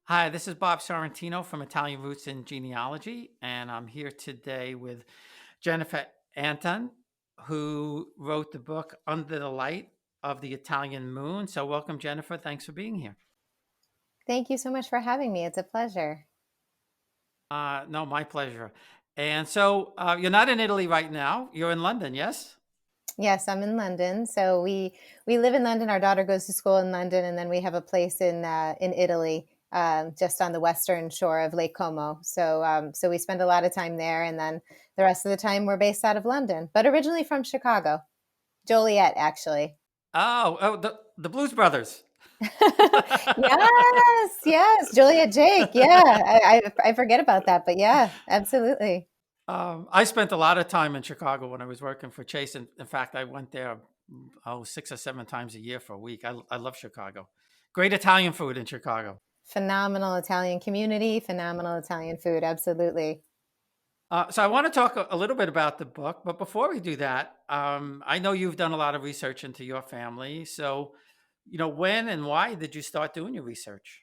Hi, this is Bob Sorrentino from Italian Roots in Genealogy, and I'm here today with Jennifer Anton, who wrote the book Under the Light of the Italian Moon. So, welcome, Jennifer. Thanks for being here. Thank you so much for having me. It's a pleasure. No, my pleasure. And so, you're not in Italy right now. You're in London, yes? Yes, I'm in London. So we live in London. Our daughter goes to school in London, and then we have a place in Italy, just on the western shore of Lake Como. So we spend a lot of time there, and then the rest of the time we're based out of London, but originally from Chicago, Joliet, actually. The Blues Brothers. Yes, yes, Joliet Jake. Yeah, I forget about that, but yeah, absolutely. I spent a lot of time in Chicago when I was working for Chase. In fact, I went there 6 or 7 times a year for a week. I love Chicago. Great Italian food in Chicago. Phenomenal Italian community, phenomenal Italian food. Absolutely. So I want to talk a little bit about the book, but before we do that, I know you've done a lot of research into your family. So, when and why did you start doing your research?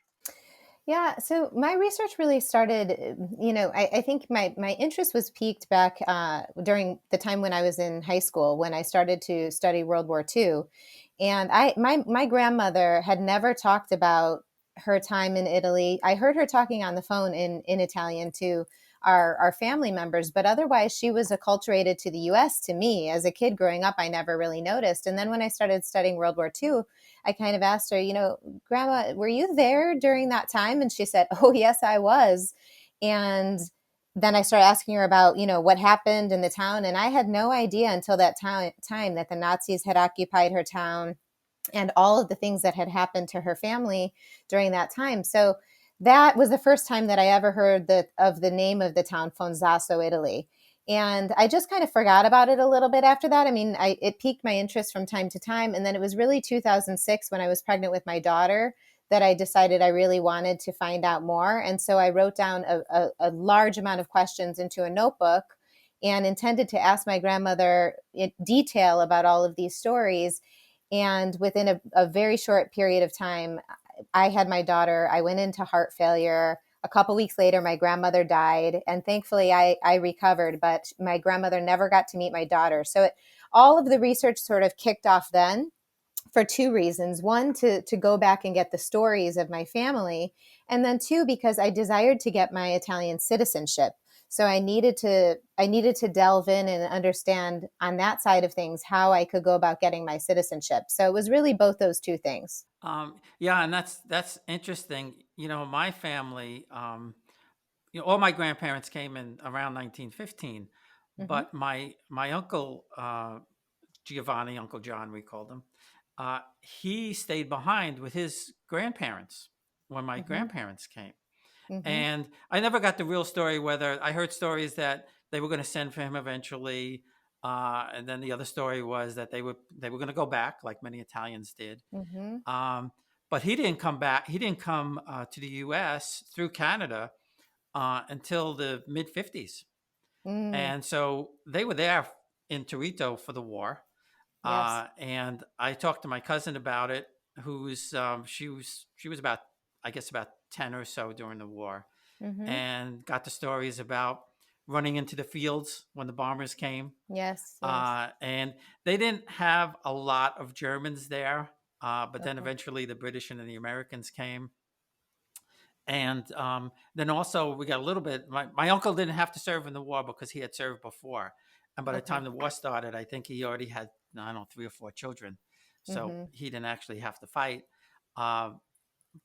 Yeah, so my research really started, I think my interest was piqued back during the time when I was in high school, when I started to study World War II. And my grandmother had never talked about her time in Italy. I heard her talking on the phone in Italian to our family members, but otherwise she was acculturated to the US to me. As a kid growing up, I never really noticed. And then when I started studying World War II, I kind of asked her, Grandma, were you there during that time? And she said, Oh, yes, I was. And then I started asking her about, what happened in the town. And I had no idea until that time that the Nazis had occupied her town and all of the things that had happened to her family during that time. So that was the first time that I ever heard of the name of the town, Fonzaso, Italy. And I just kind of forgot about it a little bit after that. I mean, it piqued my interest from time to time. And then it was really 2006 when I was pregnant with my daughter that I decided I really wanted to find out more. And so I wrote down a large amount of questions into a notebook and intended to ask my grandmother in detail about all of these stories. And within a very short period of time, I had my daughter. I went into heart failure. A couple weeks later, my grandmother died. And thankfully, I recovered, but my grandmother never got to meet my daughter. So all of the research sort of kicked off then for two reasons. One, to go back and get the stories of my family. And then two, because I desired to get my Italian citizenship. So I needed to delve in and understand on that side of things how I could go about getting my citizenship. So it was really both those two things. Yeah, and that's interesting. My family, all my grandparents came in around 1915, Mm-hmm. but my uncle Giovanni, Uncle John, we called him. He stayed behind with his grandparents when my Mm-hmm. grandparents came. Mm-hmm. And I never got the real story, whether I heard stories that they were going to send for him eventually. And then the other story was that they were going to go back, like many Italians did. Mm-hmm. Um, but he didn't come back. He didn't come to the U.S. through Canada until the mid '50s, Mm, and so they were there in Torito for the war. yes. And I talked to my cousin about it, who's she was about, I guess, about 10 or so during the war, Mm-hmm. and got the stories about running into the fields when the bombers came. Yes. Yes. And they didn't have a lot of Germans there, but then Okay. eventually the British and the Americans came. And then also we got a little bit. My uncle didn't have to serve in the war because he had served before, and by the Okay. time the war started, I think he already had, I don't know, 3 or 4 children, so Mm-hmm. he didn't actually have to fight. Uh,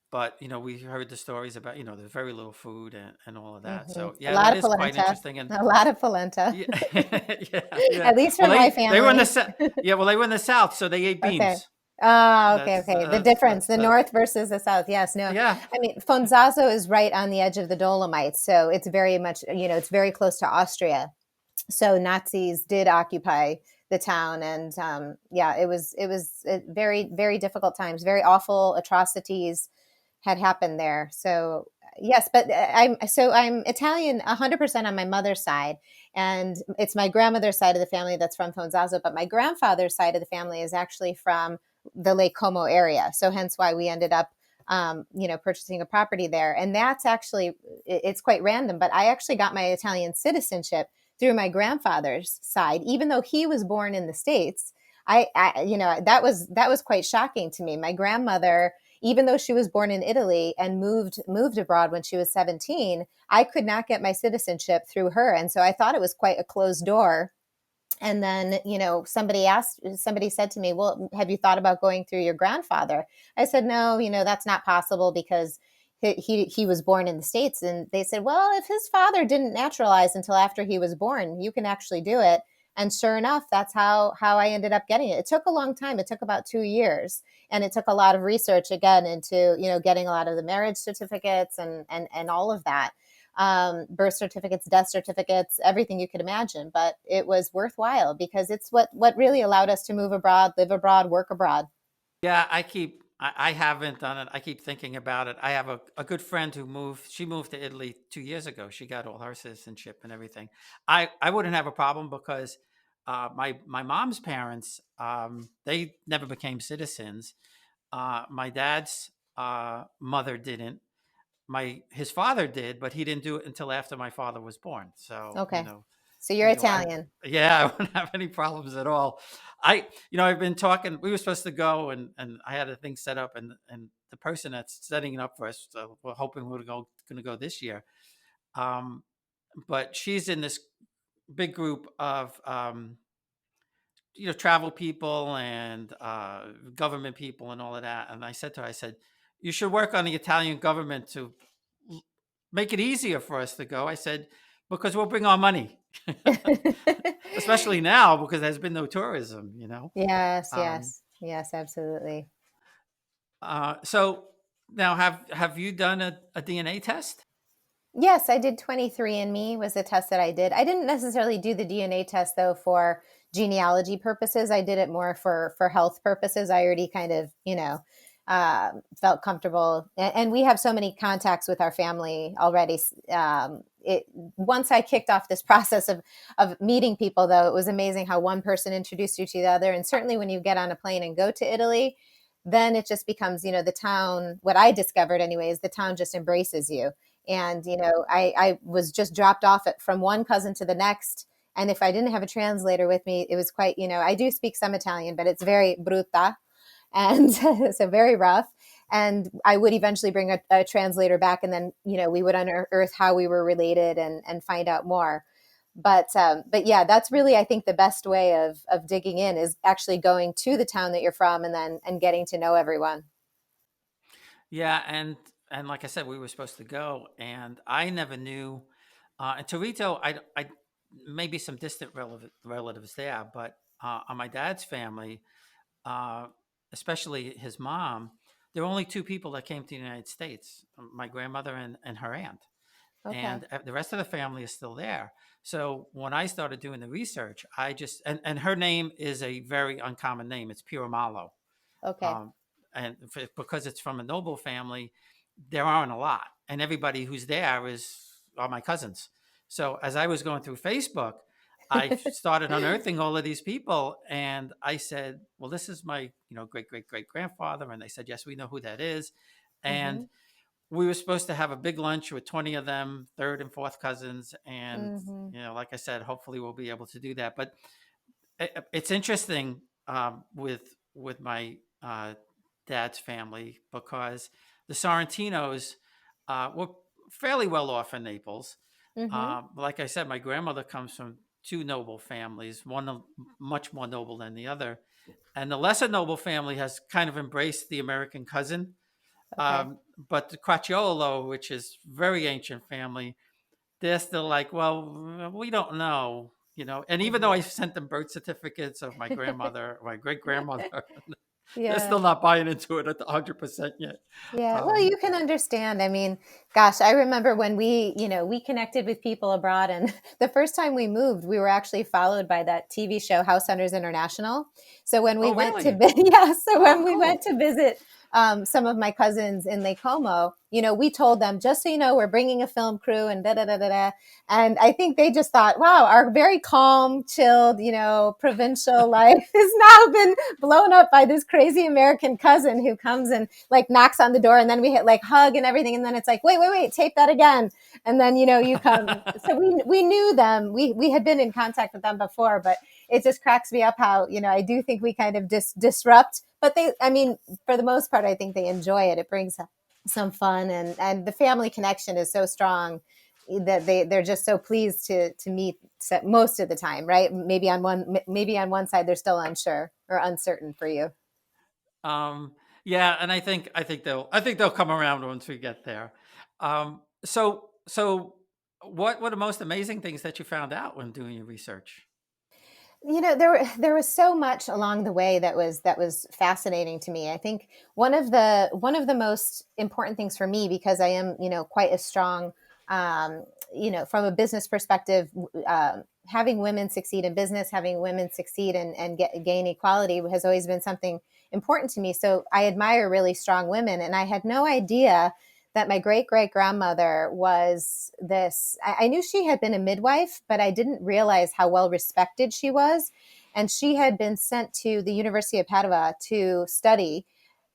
but we heard the stories about there's very little food and all of that. Mm-hmm. So A yeah, lot that of is quite polenta. interesting. And A lot of polenta. yeah, yeah, yeah. At least Well, for my they were in the family. yeah. Well, they were in the South, so they ate Okay. beans. Oh, okay, That's okay. The that's difference, that's the that's north versus the south. Yes, no. yeah. I mean, Fonzaso is right on the edge of the Dolomites, so it's very much, it's very close to Austria. So Nazis did occupy the town, and yeah, it was very very difficult times, very awful atrocities had happened there. So yes, but I'm Italian 100% on my mother's side, and it's my grandmother's side of the family that's from Fonzazo, but my grandfather's side of the family is actually from the Lake Como area. So hence why we ended up purchasing a property there. And that's actually, it's quite random, but I actually got my Italian citizenship through my grandfather's side, even though he was born in the States. That was quite shocking to me. My grandmother, even though she was born in Italy and moved abroad when she was 17, I could not get my citizenship through her. And so I thought it was quite a closed door. And then, somebody said to me, well, have you thought about going through your grandfather? I said, no, that's not possible because he was born in the States. And they said, well, if his father didn't naturalize until after he was born, you can actually do it. And sure enough, that's how I ended up getting it. It took a long time. It took about 2 years. And it took a lot of research again into, getting a lot of the marriage certificates and all of that, birth certificates, death certificates, everything you could imagine. But it was worthwhile because it's what really allowed us to move abroad, live abroad, work abroad. Yeah, I haven't done it. I keep thinking about it. I have a good friend who she moved to Italy 2 years ago. She got all her citizenship and everything. I wouldn't have a problem because my mom's parents, they never became citizens. My dad's mother didn't. His father did, but he didn't do it until after my father was born. So, Okay. So you're I Italian. yeah, I wouldn't have any problems at all. I've been talking. We were supposed to go, and I had a thing set up, and the person that's setting it up for us, we're hoping we're going to go this year. Um, but she's in this big group of travel people and government people and all of that. And I said to her, I said, you should work on the Italian government to make it easier for us to go. I said, because we'll bring our money, especially now because there's been no tourism. Yes, Um, yes, yes, absolutely. so now have you done a DNA test? Yes, I did 23andMe was the test that I did. I didn't necessarily do the DNA test though for genealogy purposes. I did it more for health purposes. I already kind of, felt comfortable, and we have so many contacts with our family already. Once I kicked off this process of meeting people, though, it was amazing how one person introduced you to the other. And certainly when you get on a plane and go to Italy, then it just becomes, the town. What I discovered anyway is the town just embraces you. And, I was just dropped off from one cousin to the next. And if I didn't have a translator with me, it was quite, I do speak some Italian, but it's very brutta. And so very rough. And I would eventually bring a translator back, and then, we would unearth how we were related and find out more. But yeah, that's really, I think, the best way of digging in is actually going to the town that you're from and getting to know everyone. Yeah, and like I said, we were supposed to go, and I never knew. And Torito, I maybe some distant relatives there, but on my dad's family, uh, especially his mom, there were only two people that came to the United States: my grandmother and her aunt, Okay. and the rest of the family is still there. So when I started doing the research, I just and her name is a very uncommon name. It's Piramalo, Okay. um, and because it's from a noble family, there aren't a lot, and everybody who's there are my cousins. So as I was going through Facebook, I started unearthing all of these people, and I said, "Well, this is my great great great grandfather," and they said, "Yes, we know who that is," and Hmm. we were supposed to have a big lunch with 20 of them, third and fourth cousins, and Hmm. like I said, hopefully we'll be able to do that. But it's interesting with my dad's family because the Sorrentinos were fairly well off in Naples. Hmm. Like I said, my grandmother comes from two noble families, one much more noble than the other. And the lesser noble family has kind of embraced the American cousin. Okay. But the Cracciolo, which is very ancient family, they're still like, well, we don't know. And even though Hmm. I sent them birth certificates of my grandmother, my great grandmother, they're Yeah. still not buying into it at the 100% yet. Yeah, well, Um, you can understand. I mean, gosh, I remember when we connected with people abroad, and the first time we moved, we were actually followed by that TV show House Hunters International. So when we oh, went to really? yeah, so Oh, when we went cool. to visit some of my cousins in Lake Como, we told them, just so you know, we're bringing a film crew and da da da da da. And I think they just thought, wow, our very calm, chilled, provincial life has now been blown up by this crazy American cousin who comes and like knocks on the door, and then we hit like hug and everything, and then it's like, wait, tape that again, and then you come. So we knew them. We had been in contact with them before, but it just cracks me up how I do think we kind of disrupt. But I mean, for the most part, I think they enjoy it. It brings some fun, and the family connection is so strong that they're just so pleased to meet most of the time, right? Maybe on one side they're still unsure or uncertain for you. Um, yeah, and I think they'll come around once we get there. So what were the most amazing things that you found out when doing your research? There was so much along the way that was fascinating to me. I think one of the most important things for me, because I am quite a strong, from a business perspective, having women succeed in business, having women succeed and gain equality has always been something important to me. So I admire really strong women, and I had no idea that my great great grandmother was this. I knew she had been a midwife, but I didn't realize how well respected she was. And she had been sent to the University of Padua to study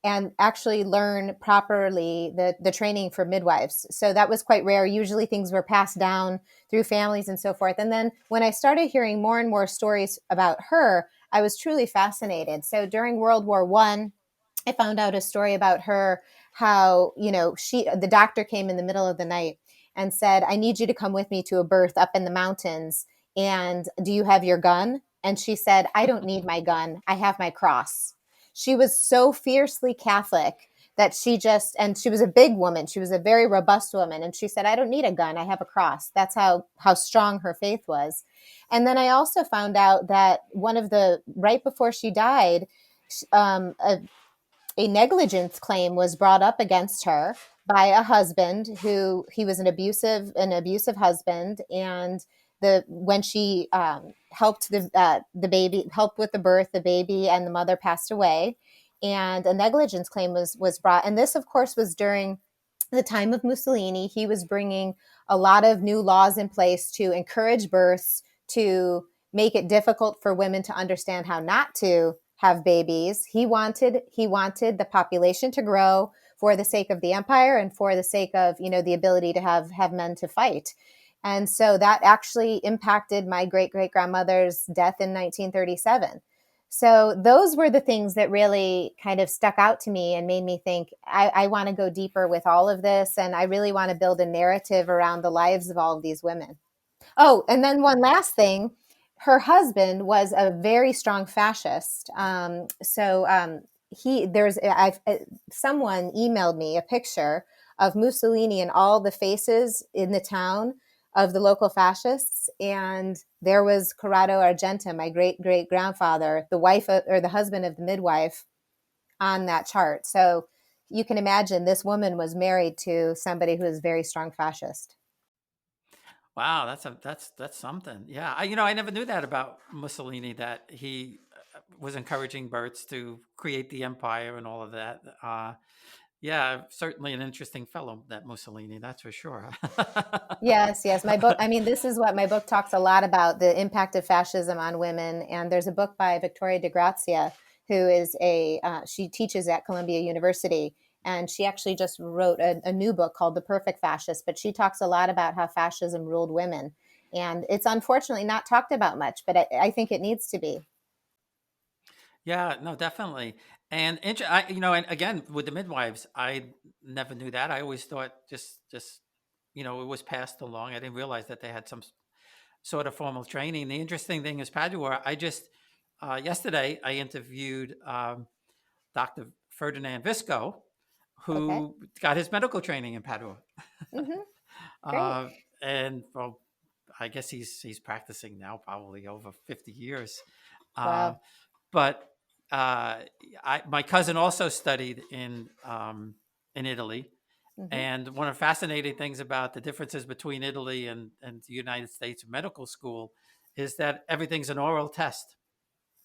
and actually learn properly the training for midwives. So that was quite rare. Usually things were passed down through families and so forth. And then when I started hearing more and more stories about her, I was truly fascinated. So during World War I found out a story about her, how, the doctor came in the middle of the night and said, I need you to come with me to a birth up in the mountains. And do you have your gun? And she said, I don't need my gun. I have my cross. She was so fiercely Catholic that and she was a big woman. She was a very robust woman. And she said, I don't need a gun. I have a cross. That's how strong her faith was. And then I also found out that right before she died, a negligence claim was brought up against her by a husband who he was an abusive husband. And when she helped the baby, helped with the birth, the baby and the mother passed away, and a negligence claim was brought. And this, of course, was during the time of Mussolini. He was bringing a lot of new laws in place to encourage births, to make it difficult for women to understand how not to have babies. He wanted the population to grow for the sake of the empire and for the sake of the ability to have men to fight. And so that actually impacted my great great grandmother's death in 1937. So those were the things that really kind of stuck out to me and made me think, I want to go deeper with all of this, and I really want to build a narrative around the lives of all of these women. Oh, and then one last thing. Her husband was a very strong fascist. Someone emailed me a picture of Mussolini and all the faces in the town of the local fascists, and there was Corrado Argenta, my great great grandfather, the wife or the husband of the midwife, on that chart. So you can imagine this woman was married to somebody who is very strong fascist. Wow, that's something. Yeah, I never knew that about Mussolini, that he was encouraging births to create the empire and all of that. Yeah, certainly an interesting fellow, that Mussolini, that's for sure. Yes, yes. My book, I mean, this is what my book talks a lot about, the impact of fascism on women. And there's a book by Victoria de Grazia, who is she teaches at Columbia University. And she actually just wrote a new book called The Perfect Fascist. But she talks a lot about how fascism ruled women. And it's unfortunately not talked about much, but I think it needs to be. Yeah, no, definitely. And and again with the midwives, I never knew that. I always thought just it was passed along. I didn't realize that they had some sort of formal training. The interesting thing is Padua. I just yesterday I interviewed Dr. Ferdinand Visco, Okay. who got his medical training in Padua, Hmm. Great. uh, and well, I guess he's practicing now, probably over 50 years. Uh, Wow. but my cousin also studied in Italy, Hmm. and one of the fascinating things about the differences between Italy and the United States medical school is that everything's an oral test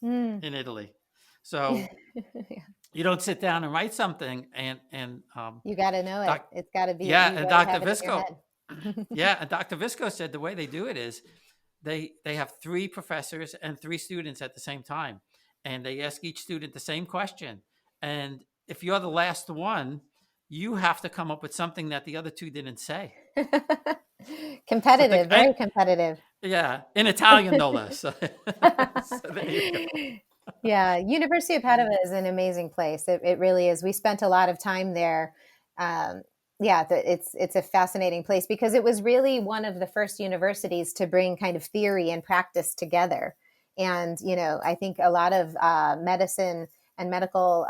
Mm. in Italy. So Yeah. You don't sit down and write something and You got to know it. doc It's got to be, yeah, you and got to Dr. have it in your Visco head. yeah, and Dr. Visco said the way they do it is they have three professors and three students at the same time, and they ask each student the same question. And if you're the last one, you have to come up with something that the other two didn't say. So think, Competitive, very competitive. yeah, in Italian no less. So there you go. Yeah, University of Padua is an amazing place. It really is. We spent a lot of time there. Um, yeah, it's a fascinating place because it was really one of the first universities to bring kind of theory and practice together. And I think a lot of medicine and medical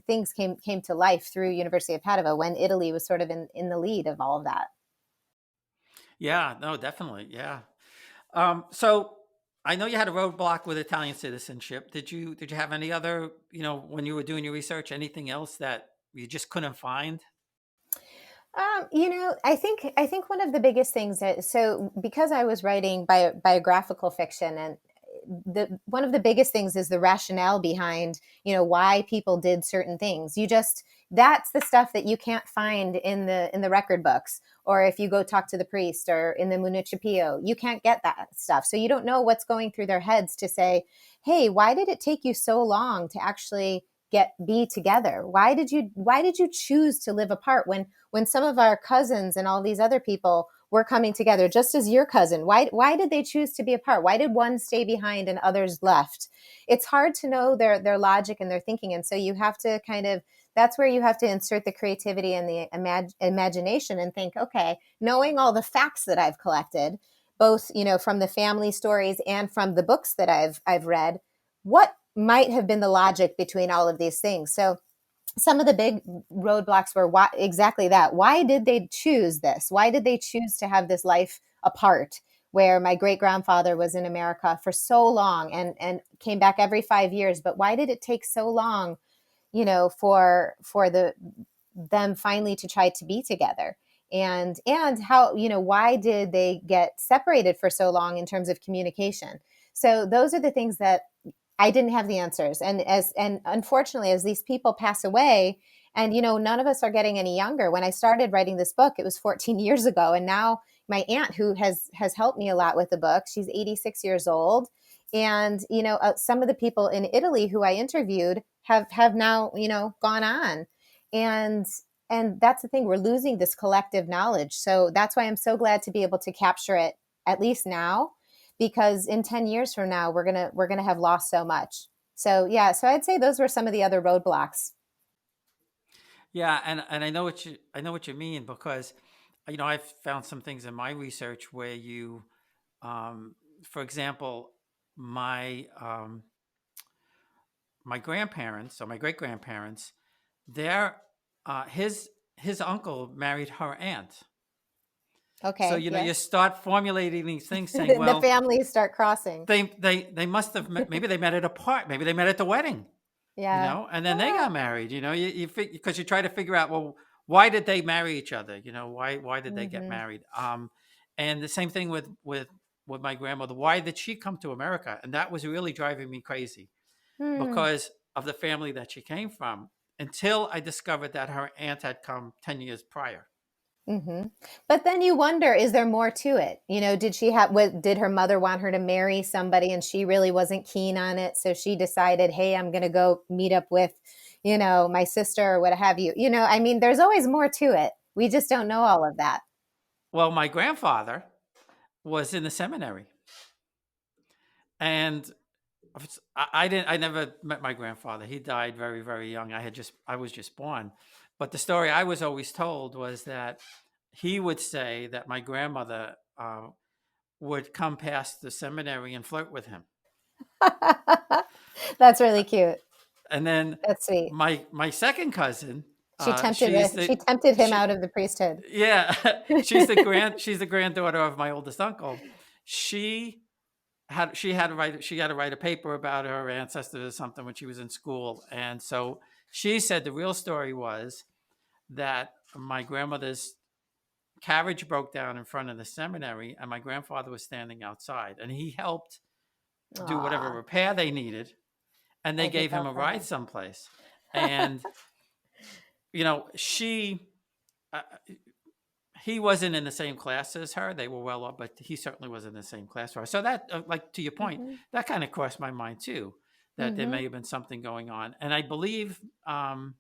things came to life through University of Padua when Italy was sort of in the lead of all of that. Yeah, no, definitely. Yeah. So I know you had a roadblock with Italian citizenship. Did you have any other, when you were doing your research, anything else that you just couldn't find? I think one of the biggest things because I was writing biographical fiction, and the one of the biggest things is the rationale behind why people did certain things. That's the stuff that you can't find in the record books, or if you go talk to the priest or in the municipio, you can't get that stuff. So you don't know what's going through their heads to say, hey, why did it take you so long to actually be together? Why did you choose to live apart when some of our cousins and all these other people were coming together, just as your cousin? Why did they choose to be apart? Why did one stay behind and others left? It's hard to know their logic and their thinking, and so you have to that's where you have to insert the creativity and the imagination and think, okay, knowing all the facts that I've collected, both from the family stories and from the books that I've read, what might have been the logic between all of these things? So some of the big roadblocks were exactly that. Why did they choose this? Why did they choose to have this life apart, where my great grandfather was in America for so long and came back every 5 years? But why did it take so long, for them finally to try to be together? And how, why did they get separated for so long in terms of communication? So those are the things that I didn't have the answers. And unfortunately, as these people pass away, and none of us are getting any younger. When I started writing this book, it was 14 years ago, and now my aunt, who has helped me a lot with the book, she's 86 years old, and some of the people in Italy who I interviewed have now gone on, and that's the thing, we're losing this collective knowledge. So that's why I'm so glad to be able to capture it, at least now, because in 10 years from now we're going to have lost so much. So yeah, so I'd say those were some of the other roadblocks. Yeah, and I know what you mean, because I've found some things in my research where um, for example, my my grandparents or my great grandparents, their his uncle married her aunt. So Okay, you yes. start formulating these things, saying, The well, families start crossing. they must have met, maybe they met at a part, maybe they met at the wedding, Yeah. and then they Ah, got married. Because you try to figure out, well, why did they marry each other? Why did they get mm-hmm. married? And the same thing with my grandmother. Why did she come to America? And that was really driving me crazy Hmm. because of the family that she came from. Until I discovered that her aunt had come 10 years prior. Mm-hmm. But then you wonder, is there more to it? Did her mother want her to marry somebody and she really wasn't keen on it? So she decided, hey, I'm going to go meet up with, my sister or what have you. I mean, there's always more to it. We just don't know all of that. Well, my grandfather was in the seminary, and I never met my grandfather. He died very, very young. I was just born. But the story I was always told was that he would say that my grandmother would come past the seminary and flirt with him. That's really cute. And then That's sweet. my second cousin, She tempted she's it. the She tempted him she out of the priesthood. yeah, she's the granddaughter of my oldest uncle. She she had to write a paper about her ancestors or something when she was in school, and so she said the real story was that my grandmother's carriage broke down in front of the seminary, and my grandfather was standing outside, and he helped do whatever Aw, repair they needed, and they and he gave him fell a for ride her. someplace. And she uh, he wasn't in the same class as her. They were well up, but he certainly was in the same class as her. So that, like to your point, Mhm, that kind of crossed my mind too, that there may mhm, have been something going on. And I believe by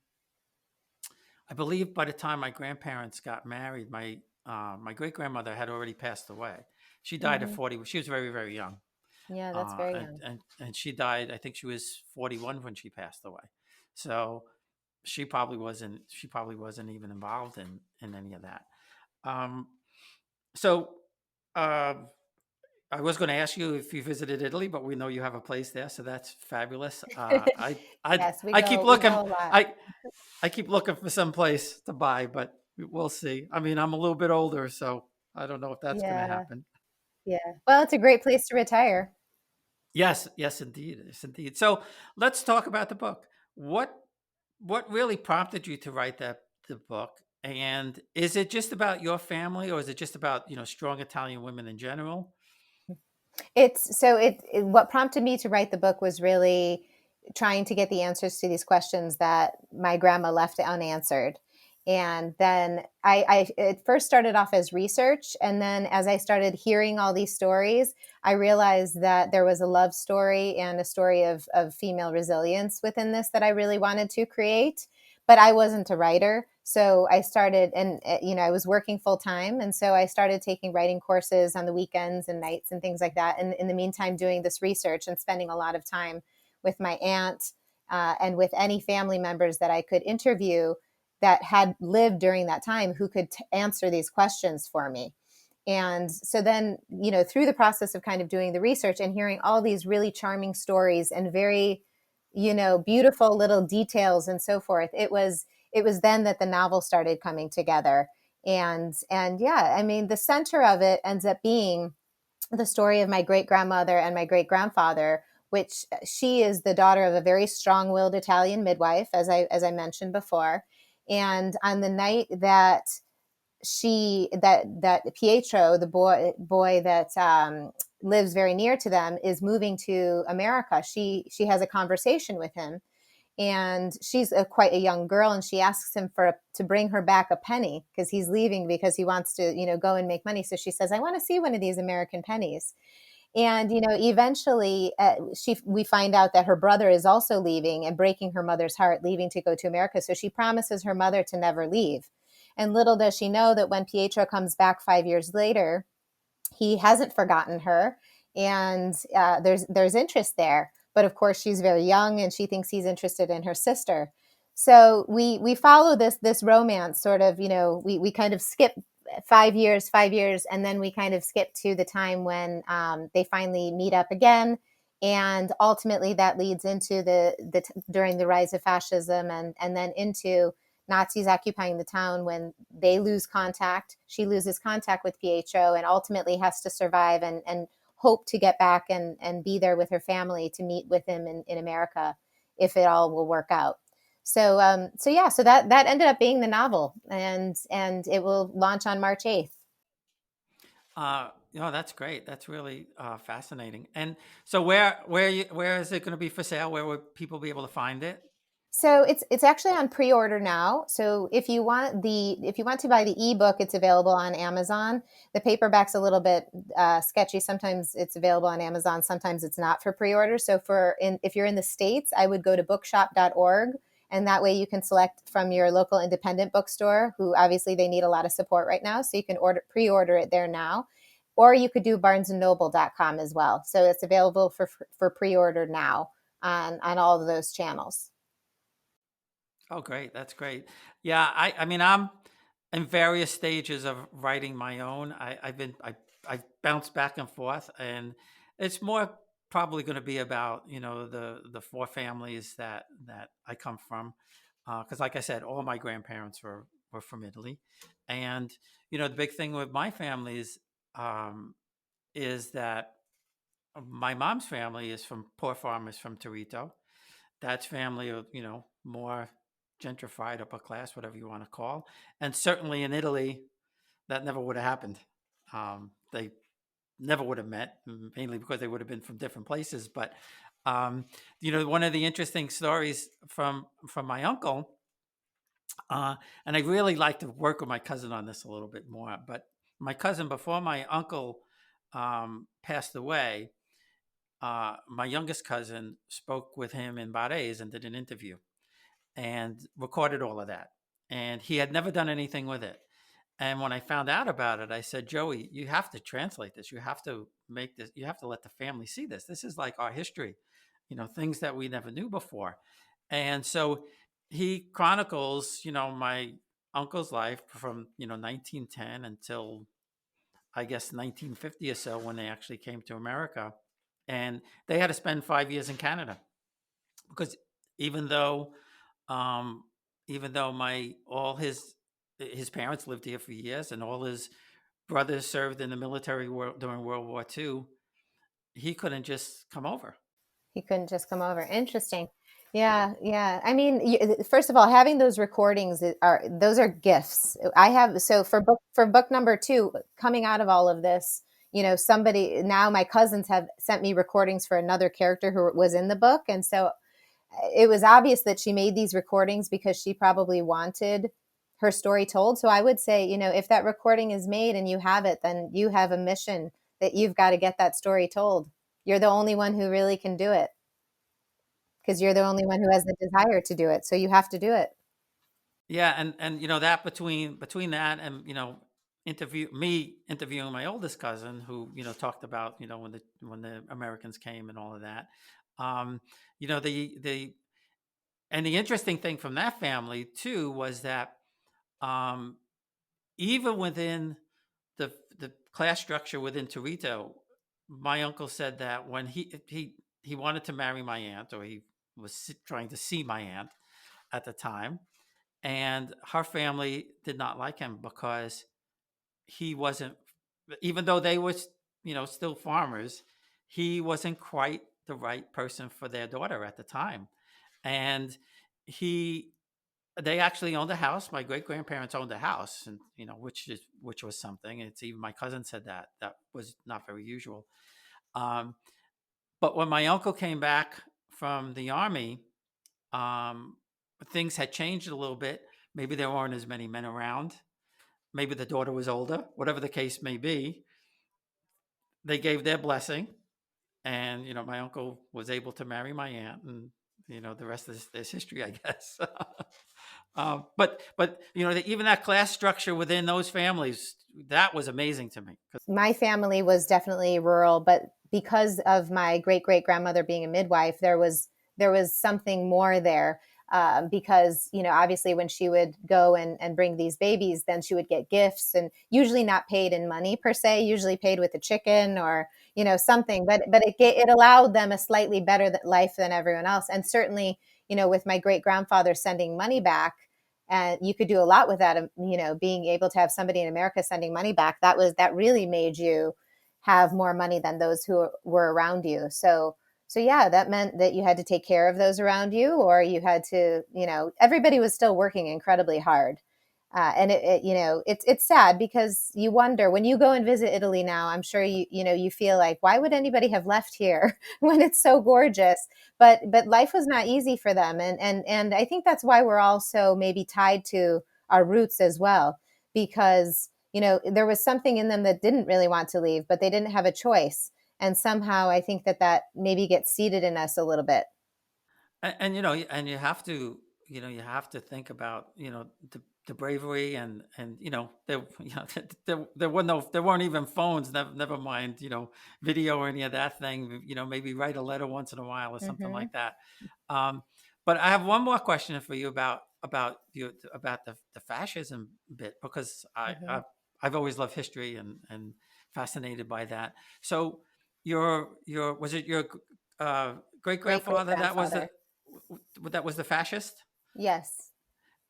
the time my grandparents got married, my great grandmother had already passed away. She died at mhm. 40. She was very, very young, Yeah, that's very and young. she died. I think she was 41 when she passed away. So she probably wasn't even involved in any of that. Um, so uh, I was going to ask you if you visited Italy, but we know you have a place there, so that's fabulous. Yes, I keep we looking. go a lot. I I keep looking for some place to buy, but we'll see. I mean, I'm a little bit older, so I don't know if that's going to Yeah, happen. yeah. Well, it's a great place to retire. Yes, yes, indeed, yes, indeed. So let's talk about the book. What what really prompted you to write the book? And is it just about your family, or is it just about strong Italian women in general? What prompted me to write the book was really trying to get the answers to these questions that my grandma left unanswered. And then it first started off as research. And then as I started hearing all these stories, I realized that there was a love story and a story of female resilience within this that I really wanted to create. But I wasn't a writer. So I started, and I was working full time. And so I started taking writing courses on the weekends and nights and things like that. And in the meantime, doing this research and spending a lot of time with my aunt and with any family members that I could interview that had lived during that time who could answer these questions for me. And so then, through the process of kind of doing the research and hearing all these really charming stories and very, beautiful little details and so forth, it was then that the novel started coming together. And yeah, I mean, the center of it ends up being the story of my great grandmother and my great grandfather, which she is the daughter of a very strong-willed Italian midwife, as I mentioned before. And on the night that Pietro, the boy that lives very near to them, is moving to America, she has a conversation with him, and she's quite a young girl, and she asks him to bring her back a penny because he's leaving because he wants to go and make money. So she says, I want to see one of these American pennies. And eventually we find out that her brother is also leaving and breaking her mother's heart, leaving to go to America. So she promises her mother to never leave. And little does she know that when Pietro comes back 5 years later, he hasn't forgotten her, and there's interest there. But of course, she's very young, and she thinks he's interested in her sister. So we follow this romance sort of. We kind of skip 5 years, and then we kind of skip to the time when they finally meet up again. And ultimately, that leads into during the rise of fascism, and then into Nazis occupying the town when they lose contact. She loses contact with Pietro and ultimately has to survive and hope to get back and be there with her family to meet with him in America if it all will work out. So yeah, so that ended up being the novel, and it will launch on March 8th. That's great. That's really fascinating. And so, where is it going to be for sale? Where would people be able to find it? So it's actually on pre-order now. So if you want to buy the ebook, it's available on Amazon. The paperback's a little bit sketchy. Sometimes it's available on Amazon, sometimes it's not for pre-order. So if you're in the States, I would go to bookshop.org, and that way you can select from your local independent bookstore, who obviously they need a lot of support right now. So you can pre-order it there now. Or you could do barnesandnoble.com as well. So it's available for pre-order now on all of those channels. Oh, great. That's great. Yeah, I mean, I'm in various stages of writing my own. I've bounced back and forth, and it's more probably going to be about the four families that I come from, because like I said, all my grandparents were from Italy, and the big thing with my family is that my mom's family is from poor farmers from Torito. That's family of, more gentrified upper class, whatever you want to call. And certainly in Italy, that never would have happened. They never would have met, mainly because they would have been from different places. But Um, one of the interesting stories from my uncle, uh, and I really like to work with my cousin on this a little bit more. But my cousin, before my uncle passed away, my youngest cousin spoke with him in Barres and did an interview and recorded all of that. And he had never done anything with it. And when I found out about it, I said, Joey, you have to translate this. You have to make this, you have to let the family see this. This is like our history, things that we never knew before. And so he chronicles, my uncle's life from, 1910 until I guess 1950 or so when they actually came to America. And they had to spend 5 years in Canada because even though um, even though my all his parents lived here for years and all his brothers served in the military during World War II, he couldn't just come over. He couldn't just come over. Interesting. Yeah, yeah. I mean, first of all, having those recordings are those are gifts. I have so for book number two, coming out of all of this, somebody now my cousins have sent me recordings for another character who was in the book, and so it was obvious that she made these recordings because she probably wanted her story told. So I would say, if that recording is made and you have it, then you have a mission that you've got to get that story told. You're the only one who really can do it because you're the only one who has the desire to do it. So you have to do it. Yeah, and that between that and interviewing my oldest cousin who talked about when the Americans came and all of that. Um, the and the interesting thing from that family too was that um, even within the class structure within Torito, my uncle said that when he wanted to marry my aunt, or he was trying to see my aunt at the time, and her family did not like him because he wasn't, even though they were still farmers, he wasn't quite the right person for their daughter at the time, and he they actually owned a house. My great grandparents owned a house, and which was something. It's even my cousin said that was not very usual. Um, but when my uncle came back from the army, um, things had changed a little bit. Maybe there weren't as many men around. Maybe the daughter was older. Whatever the case may be, they gave their blessing, and my uncle was able to marry my aunt, and the rest is history, I guess. But even that class structure within those families, that was amazing to me. My family was definitely rural, but because of my great great grandmother being a midwife, there was something more there. Because obviously when she would go and bring these babies, then she would get gifts, and usually not paid in money per se, usually paid with a chicken or something. But it allowed them a slightly better life than everyone else, and certainly with my great grandfather sending money back, and you could do a lot with that. Being able to have somebody in America sending money back, that really made you have more money than those who were around you. So yeah, that meant that you had to take care of those around you, or you had to, everybody was still working incredibly hard. And it's sad because you wonder when you go and visit Italy now. I'm sure you feel like, why would anybody have left here when it's so gorgeous? But life was not easy for them, and I think that's why we're all so maybe tied to our roots as well, because there was something in them that didn't really want to leave, but they didn't have a choice, and somehow I think that maybe gets seeded in us a little bit. And you have to think about the bravery and there weren't even phones, never mind video or any of that thing. Maybe write a letter once in a while or something Hmm. like that. um but I have one more question for you about the fascism bit, because Hmm. I've always loved history and fascinated by that. So your was it your uh great Great great grandfather grandfather. that was the fascist? Yes.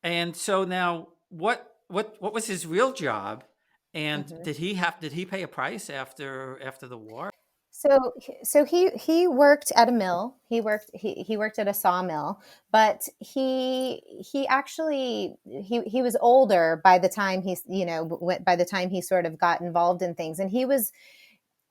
And so now, what was his real job? And Hmm. did he pay a price after the war? So he worked at a mill. He worked at a sawmill, but he actually he was older by the time by the time he sort of got involved in things, and he was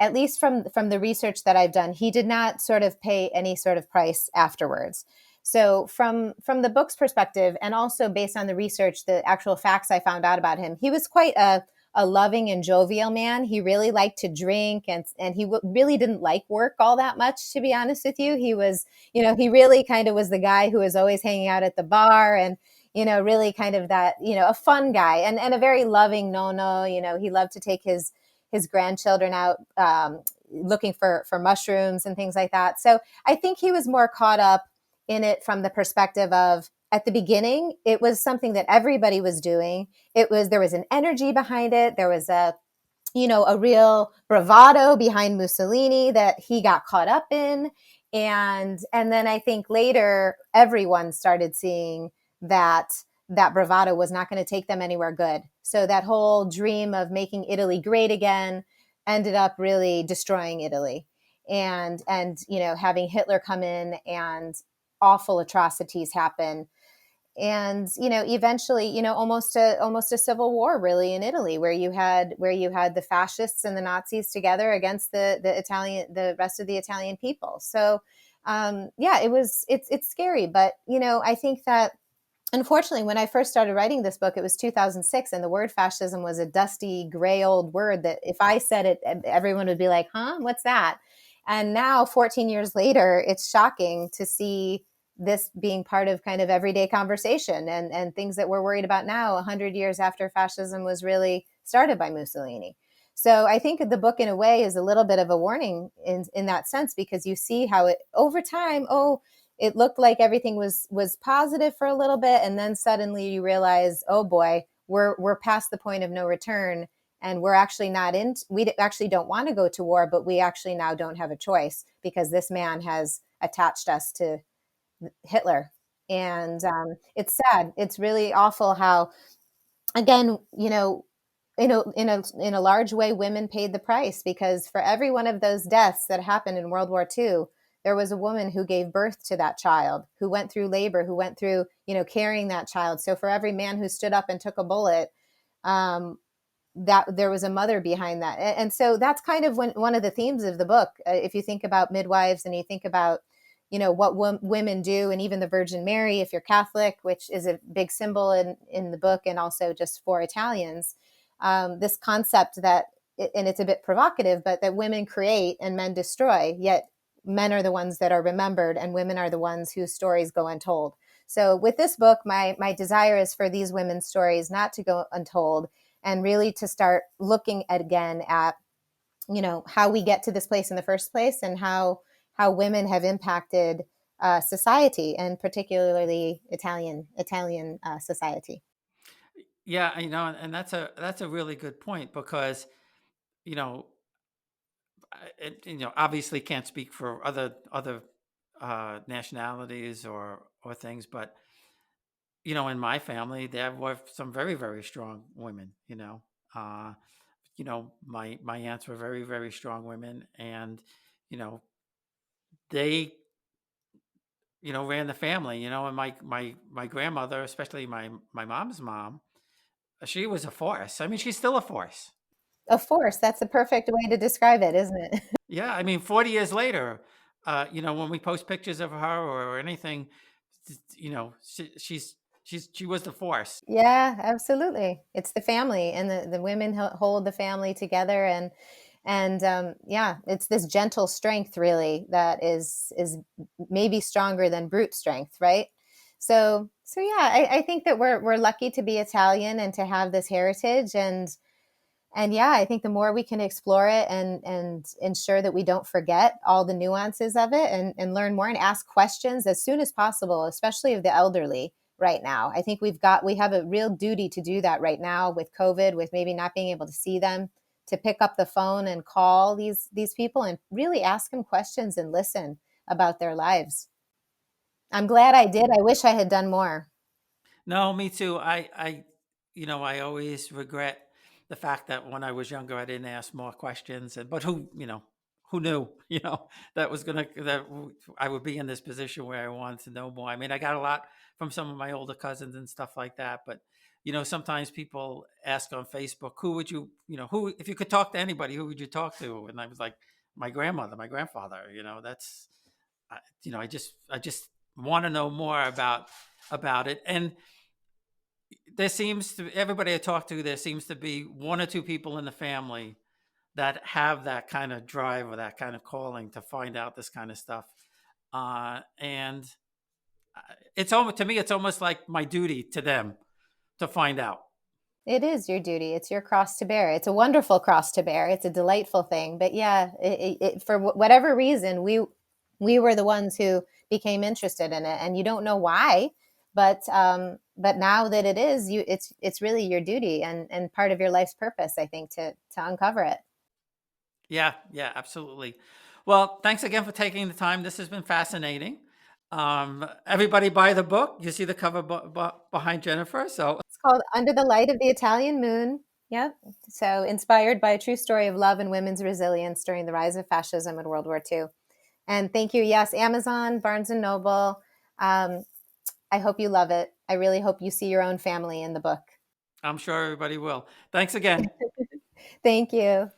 at least from the research that I've done, he did not sort of pay any sort of price afterwards. So from the book's perspective, and also based on the research, the actual facts I found out about him, he was quite a loving and jovial man. He really liked to drink, and he really didn't like work all that much, to be honest with you. He was, he really kind of was the guy who was always hanging out at the bar, and really kind of that, a fun guy, and a very loving no. He loved to take his grandchildren out, looking for mushrooms and things like that. So I think he was more caught up in it from the perspective of, at the beginning, it was something that everybody was doing. There was an energy behind it. There was a real bravado behind Mussolini that he got caught up in. And then I think later everyone started seeing that bravado was not going to take them anywhere good. So that whole dream of making Italy great again ended up really destroying Italy. And having Hitler come in and awful atrocities happen, and eventually, almost a civil war really in Italy, where you had the fascists and the Nazis together against the rest of the Italian people. So yeah, it's scary, but I think that, unfortunately, when I first started writing this book, it was 2006, and the word fascism was a dusty, gray old word that if I said it, everyone would be like, huh, what's that? And now, 14 years later, it's shocking to see this being part of kind of everyday conversation, and things that we're worried about now, 100 years after fascism was really started by Mussolini. So I think the book, in a way, is a little bit of a warning in that sense, because you see how it, over time, it looked like everything was positive for a little bit, and then suddenly you realize, oh boy, we're past the point of no return, and we're actually not in. We actually don't want to go to war, but we actually now don't have a choice, because this man has attached us to Hitler. And it's sad. It's really awful how, again, in a large way, women paid the price, because for every one of those deaths that happened in World War II, there was a woman who gave birth to that child, who went through labor, who went through, carrying that child. So for every man who stood up and took a bullet, um, that there was a mother behind that. And so that's kind of one of the themes of the book. If you think about midwives, and you think about, what women do, and even the Virgin Mary, if you're Catholic, which is a big symbol in the book, and also just for Italians, this concept that, and it's a bit provocative, but that women create and men destroy, yet men are the ones that are remembered, and women are the ones whose stories go untold. So with this book, my desire is for these women's stories not to go untold, and really to start looking again at, how we get to this place in the first place, and how women have impacted society, and particularly Italian society. Yeah, and that's a really good point, because you know, obviously can't speak for other nationalities or things, but in my family there were some very very strong women. Uh, my aunts were very very strong women, and you know they ran the family. And my grandmother, especially my mom's mom, she was a force. I mean, she's still a force. Of force, that's the perfect way to describe it, isn't it? Yeah, I mean, 40 years later, when we post pictures of her or anything, she was the force. Yeah, absolutely. It's the family, and the women hold the family together, and yeah, it's this gentle strength really that is maybe stronger than brute strength, right? So yeah, I think that we're lucky to be Italian and to have this heritage, and yeah, I think the more we can explore it, and ensure that we don't forget all the nuances of it, and learn more and ask questions as soon as possible, especially of the elderly right now. I think we have a real duty to do that right now with COVID, with maybe not being able to see them, to pick up the phone and call these people and really ask them questions and listen about their lives. I'm glad I did. I wish I had done more. No, me too. I always regret the fact that when I was younger, I didn't ask more questions. But who knew, that was gonna that I would be in this position where I wanted to know more. I mean, I got a lot from some of my older cousins and stuff like that, but sometimes people ask on Facebook, who would you, who, if you could talk to anybody, who would you talk to? And I was like, my grandmother, my grandfather. That's, I just want to know more about it. And there seems to everybody I talk to, there seems to be one or two people in the family that have that kind of drive or that kind of calling to find out this kind of stuff. And it's almost, to me, it's almost like my duty to them to find out. It is your duty. It's your cross to bear. It's a wonderful cross to bear. It's a delightful thing. But yeah, for whatever reason, we were the ones who became interested in it, and you don't know why. But now that it is, it's really your duty and part of your life's purpose, I think, to uncover it. Yeah, yeah, absolutely. Well, thanks again for taking the time. This has been fascinating. Everybody buy the book. You see the cover behind Jennifer. So It's called Under the Light of the Italian Moon. Yep. So inspired by a true story of love and women's resilience during the rise of fascism in World War II. And thank you. Yes, Amazon, Barnes and Noble. Um, I hope you love it. I really hope you see your own family in the book. I'm sure everybody will. Thanks again. Thank you.